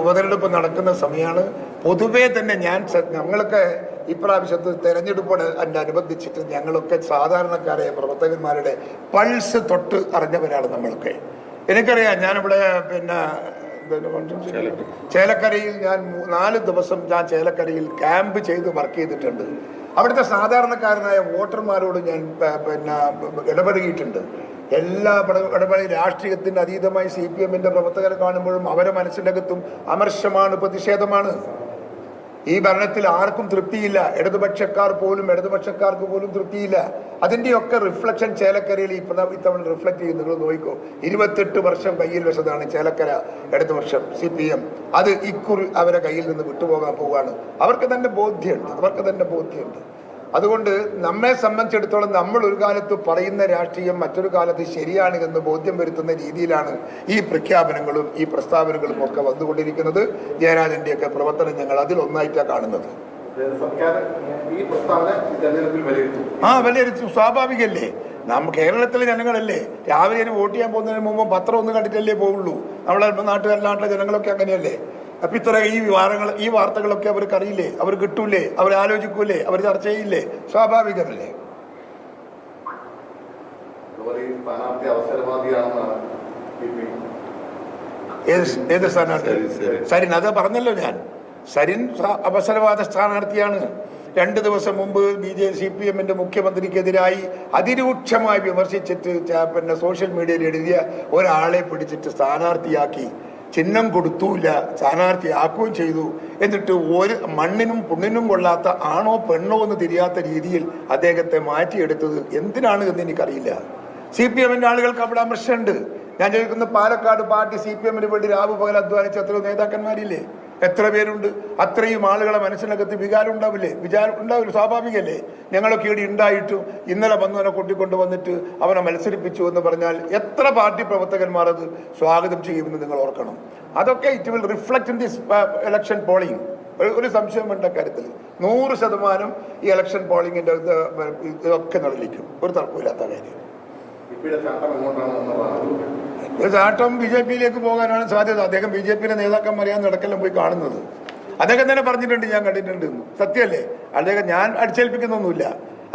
ഉപതെരഞ്ഞെടുപ്പ് നടക്കുന്ന സമയമാണ്. പൊതുവേ തന്നെ ഞങ്ങളൊക്കെ ഇപ്രാവശ്യത്ത് തെരഞ്ഞെടുപ്പോട് അനുബന്ധിച്ചിട്ട് ഞങ്ങളൊക്കെ സാധാരണക്കാരായ പ്രവർത്തകന്മാരുടെ പൾസ് തൊട്ട് അറിഞ്ഞവരാണ് നമ്മളൊക്കെ. എനിക്കറിയാം, ഞാനിവിടെ പിന്നെ ചേലക്കരയിൽ ഞാൻ 4 ദിവസം ഞാൻ ചേലക്കരയിൽ ക്യാമ്പ് ചെയ്ത് വർക്ക് ചെയ്തിട്ടുണ്ട്. അവിടുത്തെ സാധാരണക്കാരനായ വോട്ടർമാരോട് ഞാൻ പിന്നെ ഇടപഴകിയിട്ടുണ്ട്. എല്ലാ ഇടപെടൽ രാഷ്ട്രീയത്തിന് അതീതമായി CPM-ന്റെ പ്രവർത്തകരെ കാണുമ്പോഴും അവരെ മനസ്സിൻ്റെ അകത്തും അമർഷമാണ്, പ്രതിഷേധമാണ്. ഈ ഭരണത്തിൽ ആർക്കും തൃപ്തിയില്ല. ഇടതുപക്ഷക്കാർക്ക് പോലും തൃപ്തിയില്ല. അതിൻ്റെയൊക്കെ റിഫ്ലക്ഷൻ ചേലക്കരയിൽ ഇത്തവണ റിഫ്ലക്ട് ചെയ്യും. നിങ്ങൾ നോക്കിക്കോ, 28 വർഷം കയ്യിൽ വെച്ചതാണ് ചേലക്കര ഇടതുപക്ഷം CPM. അത് ഇക്കുറി അവരെ കയ്യിൽ നിന്ന് വിട്ടുപോകാൻ പോവുകയാണ്. അവർക്ക് തന്നെ ബോധ്യമുണ്ട്. അതുകൊണ്ട് നമ്മെ സംബന്ധിച്ചിടത്തോളം നമ്മൾ ഒരു കാലത്ത് പറയുന്ന രാഷ്ട്രീയം മറ്റൊരു കാലത്ത് ശരിയാണ് എന്ന് ബോധ്യം വരുത്തുന്ന രീതിയിലാണ് ഈ പ്രഖ്യാപനങ്ങളും ഈ പ്രസ്താവനകളും ഒക്കെ വന്നുകൊണ്ടിരിക്കുന്നത്. ജയരാജന്റെയൊക്കെ പ്രവർത്തനം ഞങ്ങൾ അതിലൊന്നായിട്ടാണ് കാണുന്നത്. വിലയിരുത്തും, സ്വാഭാവികല്ലേ. കേരളത്തിലെ ജനങ്ങളല്ലേ, രാവിലെ വോട്ട് ചെയ്യാൻ പോകുന്നതിന് മുമ്പ് പത്രം ഒന്ന് കണ്ടിട്ടല്ലേ പോവുള്ളൂ. നമ്മളെ നാട്ടിലെ ജനങ്ങളൊക്കെ അങ്ങനെയല്ലേ. അപ്പൊ ഇത്ര ഈ വാർത്തകളൊക്കെ അവർക്ക് അറിയില്ലേ, അവർ കിട്ടൂലേ, അവർ ആലോചിക്കൂലേ, അവർ ചർച്ച ചെയ്യില്ലേ? സ്വാഭാവികമല്ലേ. ഏത് സ്ഥാനാർത്ഥി? സരിൻ, അത് പറഞ്ഞല്ലോ ഞാൻ. സരിൻ അവസരവാദ സ്ഥാനാർത്ഥിയാണ്. 2 ദിവസം മുമ്പ് CPM-ന്റെ മുഖ്യമന്ത്രിക്കെതിരായി അതിരൂക്ഷമായി വിമർശിച്ചിട്ട് പിന്നെ സോഷ്യൽ മീഡിയയിൽ എഴുതിയ ഒരാളെ പിടിച്ചിട്ട് സ്ഥാനാർത്ഥിയാക്കി. ചിഹ്നം കൊടുത്തൂല്ല, സ്ഥാനാർത്ഥിയാക്കുകയും ചെയ്തു. എന്നിട്ട് ഒരു മണ്ണിനും പുണ്ണിനും കൊള്ളാത്ത ആണോ പെണ്ണോ എന്ന് തിരിയാത്ത രീതിയിൽ അദ്ദേഹത്തെ മാറ്റിയെടുത്തത് എന്തിനാണ് എന്ന് എനിക്കറിയില്ല. CPM-ന്റെ ആളുകൾക്ക് അവിടെ അമർശമുണ്ട്. ഞാൻ ചോദിക്കുന്ന, പാലക്കാട് പാർട്ടി CPM-ന് വേണ്ടി രാവ് പകൽ അധ്വാനിച്ച എത്രയോ നേതാക്കന്മാരില്ലേ? എത്ര പേരുണ്ട്? അത്രയും ആളുകളെ മനസ്സിനകത്ത് വികാരം ഉണ്ടാവില്ലേ? സ്വാഭാവികല്ലേ. ഞങ്ങളൊക്കെ ഇവിടെ ഉണ്ടായിട്ടും ഇന്നലെ വന്നവനെ കൊട്ടിക്കൊണ്ട് വന്നിട്ട് അവനെ മത്സരിപ്പിച്ചു എന്ന് പറഞ്ഞാൽ എത്ര പാർട്ടി പ്രവർത്തകന്മാർ അത് സ്വാഗതം ചെയ്യുമെന്ന് നിങ്ങൾ ഓർക്കണം. അതൊക്കെ it will reflect in this election polling. ഒരു സംശയം വേണ്ട കാര്യത്തിൽ 100% ഈ ഇലക്ഷൻ പോളിംഗിന്റെ ഇതൊക്കെ നിലനിൽക്കും. ഒരു തർക്കമില്ലാത്ത കാര്യം. ചാട്ടം BJP-യിലേക്ക് പോകാനാണ് സാധ്യത. അദ്ദേഹം BJP-യിലെ നേതാക്കന്മാരെയാണ് ഇടക്കെല്ലാം പോയി കാണുന്നത്. അദ്ദേഹം തന്നെ പറഞ്ഞിട്ടുണ്ട്, ഞാൻ കണ്ടിട്ടുണ്ട്. സത്യമല്ലേ? അദ്ദേഹം, ഞാൻ അടിച്ചേൽപ്പിക്കുന്നൊന്നുമില്ല.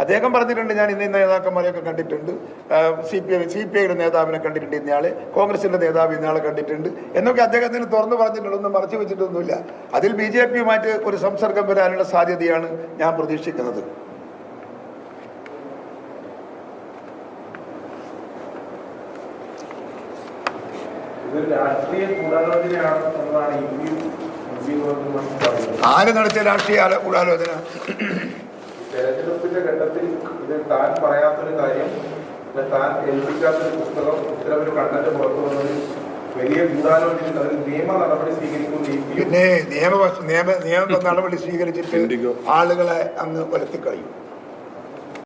അദ്ദേഹം പറഞ്ഞിട്ടുണ്ട്, ഞാൻ ഇന്ന നേതാക്കന്മാരെയൊക്കെ കണ്ടിട്ടുണ്ട്. CPI-യുടെ നേതാവിനെ കണ്ടിട്ടുണ്ട് ഇന്നയാളെ, കോൺഗ്രസിന്റെ നേതാവ് ഇന്നയാളെ കണ്ടിട്ടുണ്ട് എന്നൊക്കെ അദ്ദേഹത്തിന് തുറന്നു പറഞ്ഞിട്ടുണ്ട്. ഒന്നും മറച്ചു വെച്ചിട്ടൊന്നുമില്ല. അതിൽ BJP-യുമായിട്ട് ഒരു സംസർഗം വരാനുള്ള സാധ്യതയാണ് ഞാൻ പ്രതീക്ഷിക്കുന്നത്. ആര് നടത്തിയ രാഷ്ട്രീയ ഗൂഢാലോചന? തെരഞ്ഞെടുപ്പിന്റെ ഘട്ടത്തിൽ ഇത് താൻ പറയാത്തൊരു കാര്യം, താൻ ഏൽപ്പിക്കാത്തൊരു പുസ്തകം, ഇത്തരമൊരു കണ്ടന്റ് പുറത്തു വന്നത് വലിയ ഗൂഢാലോചന. അതിൽ നിയമ നടപടി സ്വീകരിക്കുന്നു. പിന്നെ നിയമ നടപടി സ്വീകരിച്ചിട്ട് ആളുകളെ അങ്ങ് വലത്തിക്കളയും.